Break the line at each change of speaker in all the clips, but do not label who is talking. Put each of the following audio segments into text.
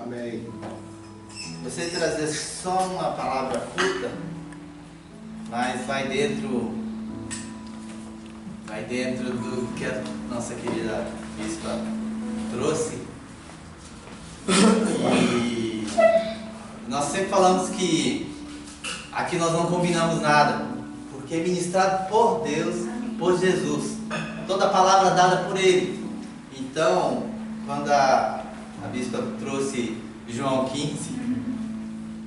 Amém.
Você trazer só uma palavra curta, mas vai dentro do que a nossa querida bispa trouxe. E nós sempre falamos que aqui nós não combinamos nada, porque é ministrado por Deus, por Jesus. Toda a palavra dada por Ele. Então, quando a bispa trouxe João 15,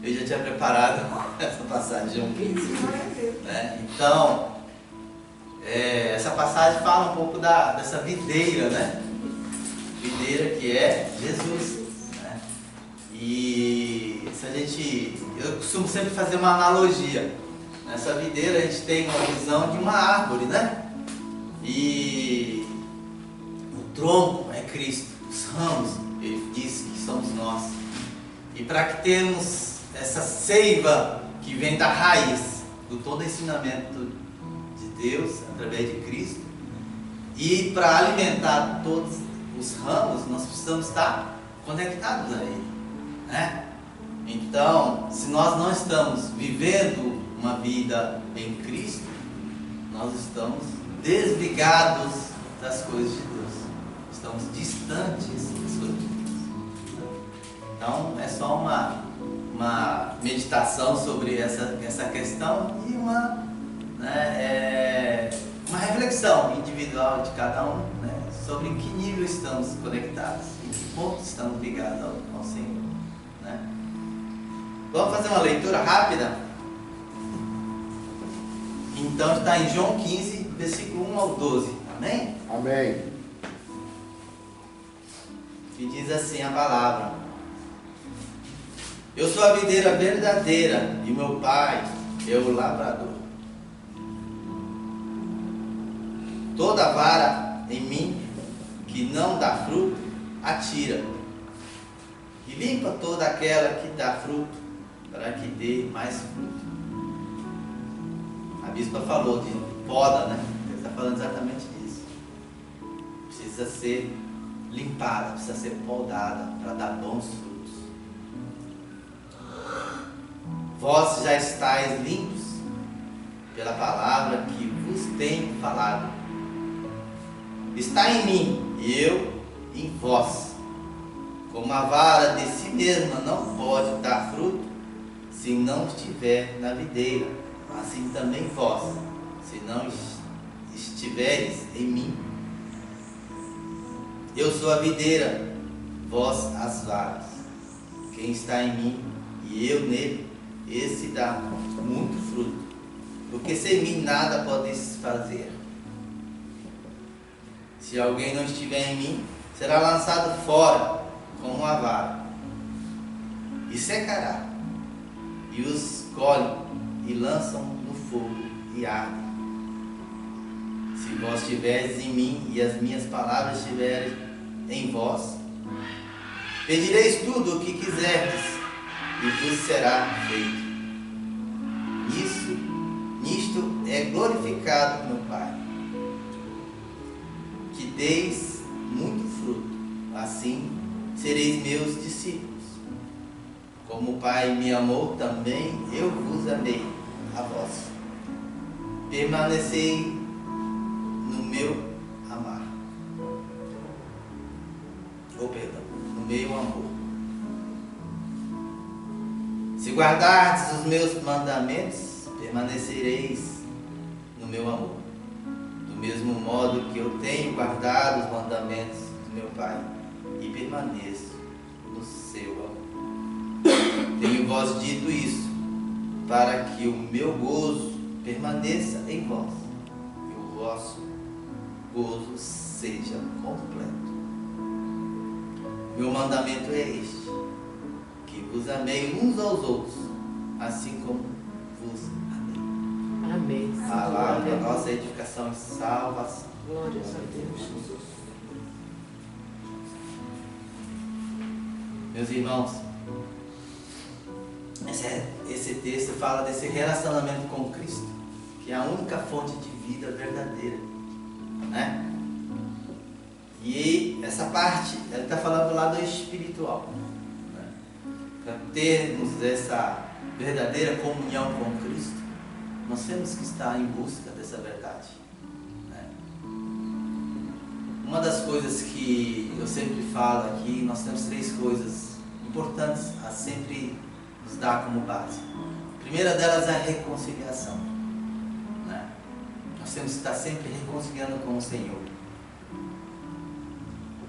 eu já tinha preparado essa passagem, João 15. Né? Então, essa passagem fala um pouco dessa videira, né? Videira que é Jesus. Né? E eu costumo sempre fazer uma analogia. Nessa videira a gente tem uma visão de uma árvore, né? E o tronco é Cristo, os ramos, ele diz que somos nós. E para que tenhamos essa seiva que vem da raiz, do todo ensinamento de Deus, através de Cristo, e para alimentar todos os ramos, nós precisamos estar conectados a Ele. Né? Então, se nós não estamos vivendo uma vida em Cristo, nós estamos desligados das coisas de Deus. Estamos distantes das coisas de Deus. Então, é só uma meditação sobre essa questão e uma reflexão individual de cada um, né, sobre em que nível estamos conectados, em que ponto estamos ligados ao Senhor. Né? Vamos fazer uma leitura rápida? Então está em João 15, versículo 1 ao 12. Amém?
Amém.
Que diz assim a palavra: Eu sou a videira verdadeira e meu pai é o lavrador. Toda vara em mim que não dá fruto, atira. E limpa toda aquela que dá fruto, para que dê mais fruto. A bispa falou de poda, né? Ele está falando exatamente disso. Precisa ser limpada, precisa ser podada para dar bons frutos. Vós já estáis limpos pela palavra que vos tenho falado. Está em mim e eu em vós. Como a vara de si mesma não pode dar fruto se não estiver na videira, assim também vós, se não estiveres em mim. Eu sou a videira, vós as varas. Quem está em mim e eu nele, esse dá muito fruto, porque sem mim nada podeis fazer. Se alguém não estiver em mim, será lançado fora como uma vara, e secará, e os colhem e lançam no fogo e ardem. Se vós estiveres em mim e as minhas palavras estiverem em vós, pedireis tudo o que quiserdes e vos será feito. Nisto é glorificado meu Pai, que deis muito fruto, assim sereis meus discípulos. Como o Pai me amou, também eu vos amei a vós. Permanecei no meu amar. No meu amor. Se guardardes os meus mandamentos, permanecereis no meu amor. Do mesmo modo que eu tenho guardado os mandamentos do meu Pai e permaneço no seu amor. Tenho vós dito isso, para que o meu gozo permaneça em vós e o vosso gozo seja completo. Meu mandamento é este, que vos amei uns aos outros, assim como vos amei.
Amém.
Palavra da nossa edificação e salvação.
Glórias a Deus.
Meus irmãos, esse texto fala desse relacionamento com Cristo, que é a única fonte de vida verdadeira, né? E essa parte, ela está falando do lado espiritual, né? para termos essa verdadeira comunhão com Cristo, nós temos que estar em busca dessa verdade, né? Uma das coisas que eu sempre falo aqui, nós temos 3 coisas importantes a sempre nos dar como base. A primeira delas é a reconciliação, né? Nós temos que estar sempre reconciliando com o Senhor.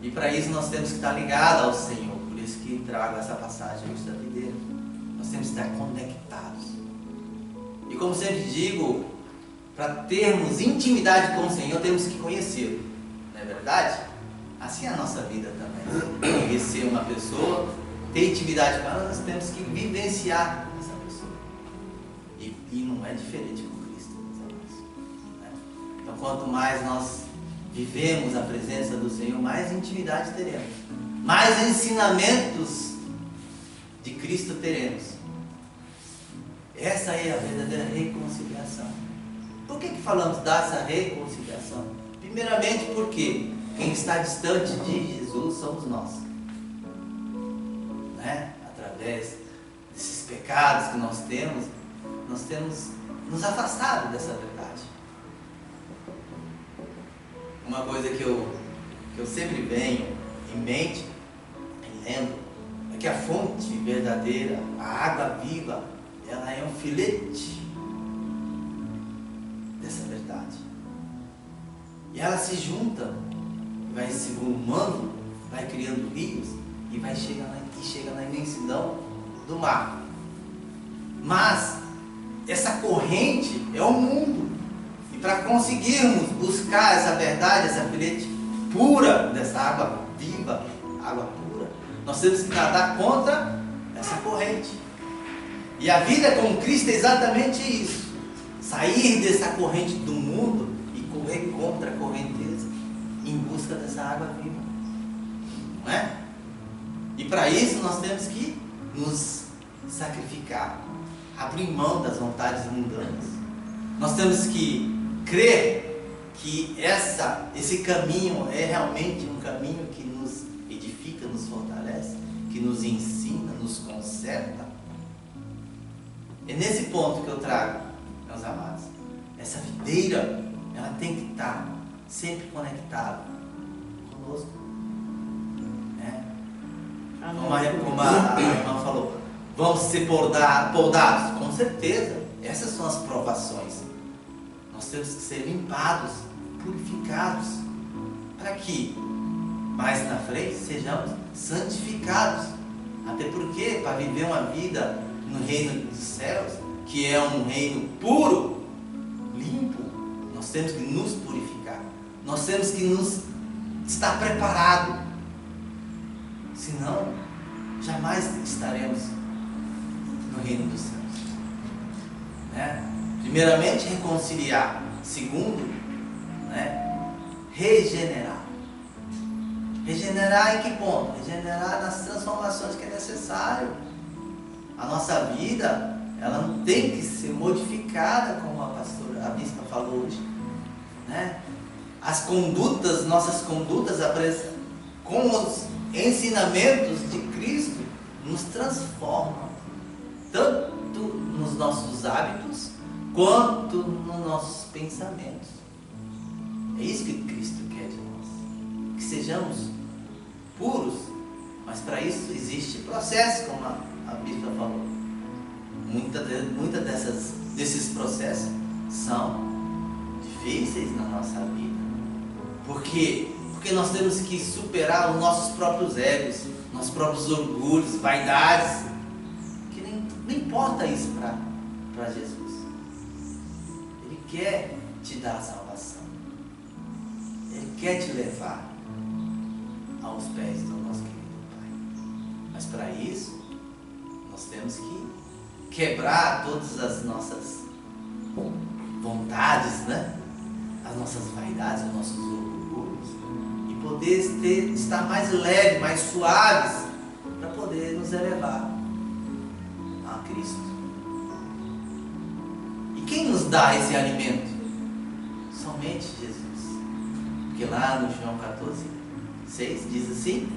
E para isso nós temos que estar ligados ao Senhor. Por isso que trago essa passagem da videira. Nós temos que estar conectados. E como sempre digo, para termos intimidade com o Senhor, temos que conhecê-lo. Não é verdade? Assim é a nossa vida também. Conhecer uma pessoa, ter intimidade com ela, nós temos que vivenciar essa pessoa. E não é diferente com Cristo, meus amigos, né? Então, quanto mais nós vivemos a presença do Senhor, mais intimidade teremos, mais ensinamentos de Cristo teremos. Essa é a verdadeira reconciliação. Por que falamos dessa reconciliação? Primeiramente porque quem está distante de Jesus somos nós, né? Através desses pecados que nós temos nos afastado dessa verdade. Uma coisa que eu sempre venho em mente, e lembro, é que a fonte verdadeira, a água viva, ela é um filete dessa verdade. E ela se junta, vai se volumando, vai criando rios e chega na imensidão do mar. Mas essa corrente é o mundo. E para conseguirmos buscar essa verdade, essa filete pura dessa água viva, água pura, nós temos que nadar contra essa corrente. E a vida com Cristo é exatamente isso. Sair dessa corrente do mundo e correr contra a correnteza em busca dessa água viva. Não é? E para isso nós temos que nos sacrificar, abrir mão das vontades mundanas. Nós temos que crer que esse caminho é realmente um caminho que nos edifica, nos fortalece, que nos ensina, nos conserta. É nesse ponto que eu trago, meus amados. Essa videira, ela tem que estar sempre conectada conosco, né? Como a irmã falou, vamos ser podados, com certeza. Essas são as provações. Nós temos que ser limpados, purificados, para que mais na frente sejamos santificados. Até porque, para viver uma vida no reino dos céus, que é um reino puro, limpo, nós temos que nos purificar. Nós temos que estar preparados. Senão, jamais estaremos no reino dos céus, né? Primeiramente, reconciliar. Segundo, né? Regenerar. Regenerar em que ponto? Regenerar nas transformações que é necessário. A nossa vida, ela não tem que ser modificada, como a bispa falou hoje, né? As condutas, nossas condutas, com os ensinamentos de Cristo, nos transformam, tanto nos nossos hábitos, quanto nos nossos pensamentos. É isso que Cristo quer de nós, que sejamos puros, mas para isso existe processo, como a bispa falou. Muitas desses processos são difíceis na nossa vida. Por quê? Porque nós temos que superar os nossos próprios egos, nossos próprios orgulhos, vaidades, que não importa isso para Jesus. Ele quer te dar a salvação. Ele quer te levar aos pés do nosso querido Pai. Mas para isso, nós temos que quebrar todas as nossas vontades, né? As nossas vaidades, os nossos orgulhos, e poder estar mais leve, mais suaves, para poder nos elevar a Cristo. E quem nos dá esse alimento? Somente Jesus. Porque lá no João 14:6 diz assim,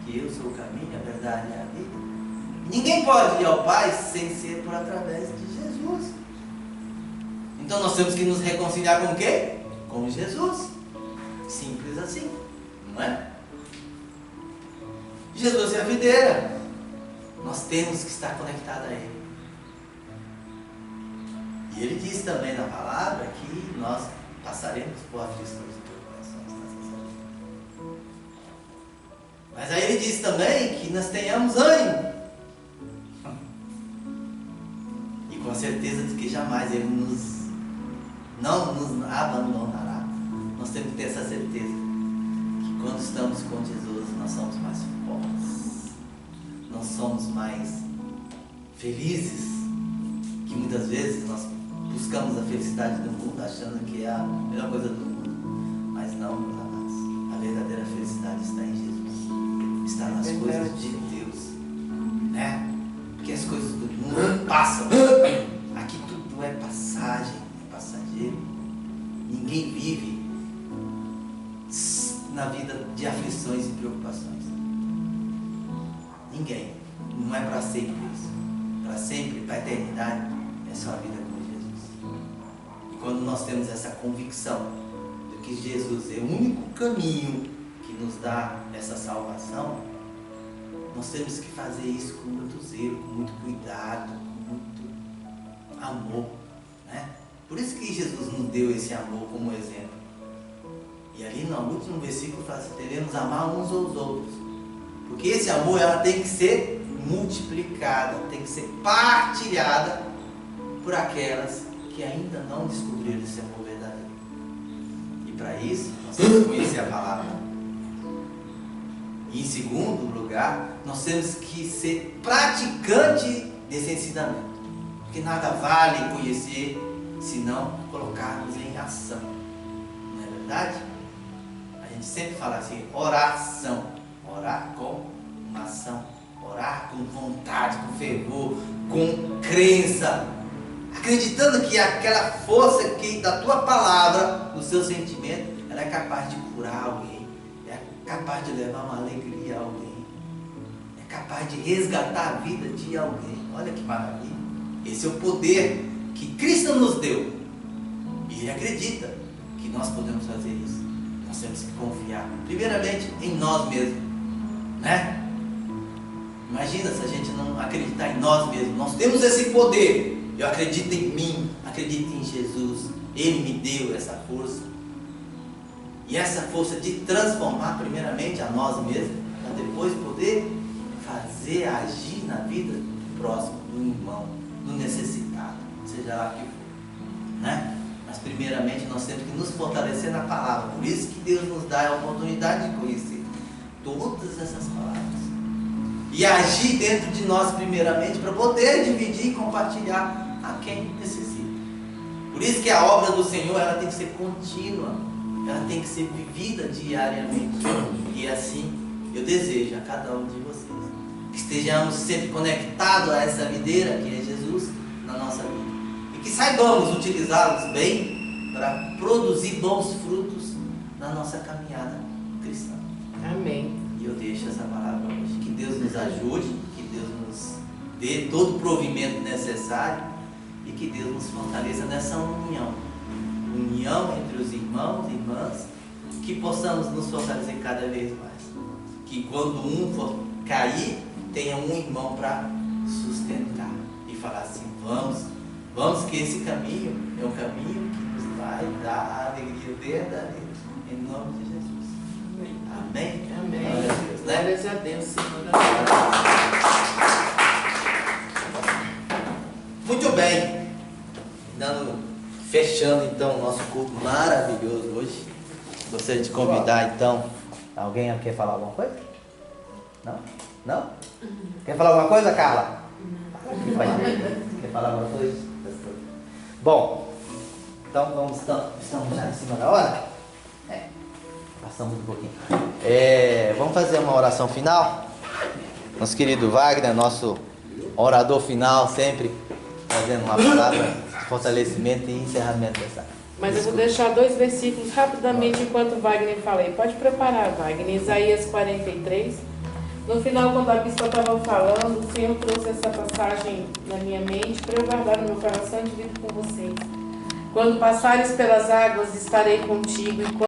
que eu sou o caminho, a verdade e a vida. Ninguém pode ir ao Pai sem ser por através de Jesus. Então nós temos que nos reconciliar com o quê? Com Jesus. Simples assim, não é? Jesus é a videira. Nós temos que estar conectados a Ele. E Ele diz também na palavra que nós passaremos por aflições e tribulações nessa vida. Mas aí Ele diz também que nós tenhamos ânimo. E com a certeza de que jamais Ele não nos abandonará. Nós temos que ter essa certeza que quando estamos com Jesus nós somos mais fortes, nós somos mais felizes, que muitas vezes nós buscamos a felicidade do mundo achando que é a melhor coisa do mundo, mas não, meus amados, a verdadeira felicidade está em Jesus, está nas coisas de Deus, né? Porque as coisas do mundo passam, aqui tudo é passagem, é passageiro, ninguém vive na vida de aflições e preocupações. Ninguém. Não é para sempre isso. Para sempre, para a eternidade, é só a vida com Jesus. E quando nós temos essa convicção de que Jesus é o único caminho que nos dá essa salvação, nós temos que fazer isso com muito zelo, com muito cuidado, com muito amor, né? Por isso que Jesus nos deu esse amor como exemplo. E ali no último versículo fala assim, devemos amar uns aos outros. Porque esse amor ela tem que ser multiplicada, tem que ser partilhada por aquelas que ainda não descobriram esse amor verdadeiro. E para isso, nós temos que conhecer a palavra. E em segundo lugar, nós temos que ser praticante desse ensinamento. Porque nada vale conhecer se não colocarmos em ação. Não é verdade? A gente sempre fala assim, oração. Orar com uma ação. Orar com vontade, com fervor, com crença. Acreditando que aquela força que da tua palavra, do seu sentimento, ela é capaz de curar alguém. É capaz de levar uma alegria a alguém. É capaz de resgatar a vida de alguém. Olha que maravilha. Esse é o poder que Cristo nos deu. E Ele acredita que nós podemos fazer isso. Nós temos que confiar, primeiramente, em nós mesmos, né? Imagina se a gente não acreditar em nós mesmos. Nós temos esse poder. Eu acredito em mim, acredito em Jesus. Ele me deu essa força. E essa força de transformar primeiramente a nós mesmos, para depois poder fazer, agir na vida do próximo, do irmão, do necessitado, seja lá o que for, né? Mas primeiramente nós temos que nos fortalecer na palavra. Por isso que Deus nos dá a oportunidade de conhecer todas essas palavras e agir dentro de nós primeiramente para poder dividir e compartilhar a quem necessita. Por isso que a obra do Senhor ela tem que ser contínua, ela tem que ser vivida diariamente. E assim eu desejo a cada um de vocês que estejamos sempre conectados a essa videira que é Jesus na nossa vida e que saibamos utilizá-los bem para produzir bons frutos na nossa caminhada cristã.
Amém.
E eu deixo essa palavra hoje. Que Deus nos ajude, que Deus nos dê todo o provimento necessário e que Deus nos fortaleça nessa união entre os irmãos e irmãs, que possamos nos fortalecer cada vez mais. Que quando um for cair, tenha um irmão para sustentar e falar assim, vamos que esse caminho é um caminho que nos vai dar a alegria verdadeira, em nome de Jesus. Amém?
Amém.
Glória a Deus, né?
Glórias a Deus, Senhor.
Muito bem. Fechando então o nosso culto maravilhoso hoje. Gostaria de convidar então. Alguém quer falar alguma coisa? Não? Não? Quer falar alguma coisa, Carla? Quer falar alguma coisa? Bom, então estamos já em cima da hora? Passamos um pouquinho. Vamos fazer uma oração final? Nosso querido Wagner, nosso orador final, sempre fazendo uma palavra de fortalecimento e encerramento dessa.
Mas eu vou deixar 2 versículos rapidamente enquanto o Wagner fala aí. Pode preparar, Wagner. Isaías 43. No final, quando a bispa estava falando Senhor trouxe essa passagem na minha mente para eu guardar no meu coração e dividir com vocês. Quando passares pelas águas, estarei contigo, e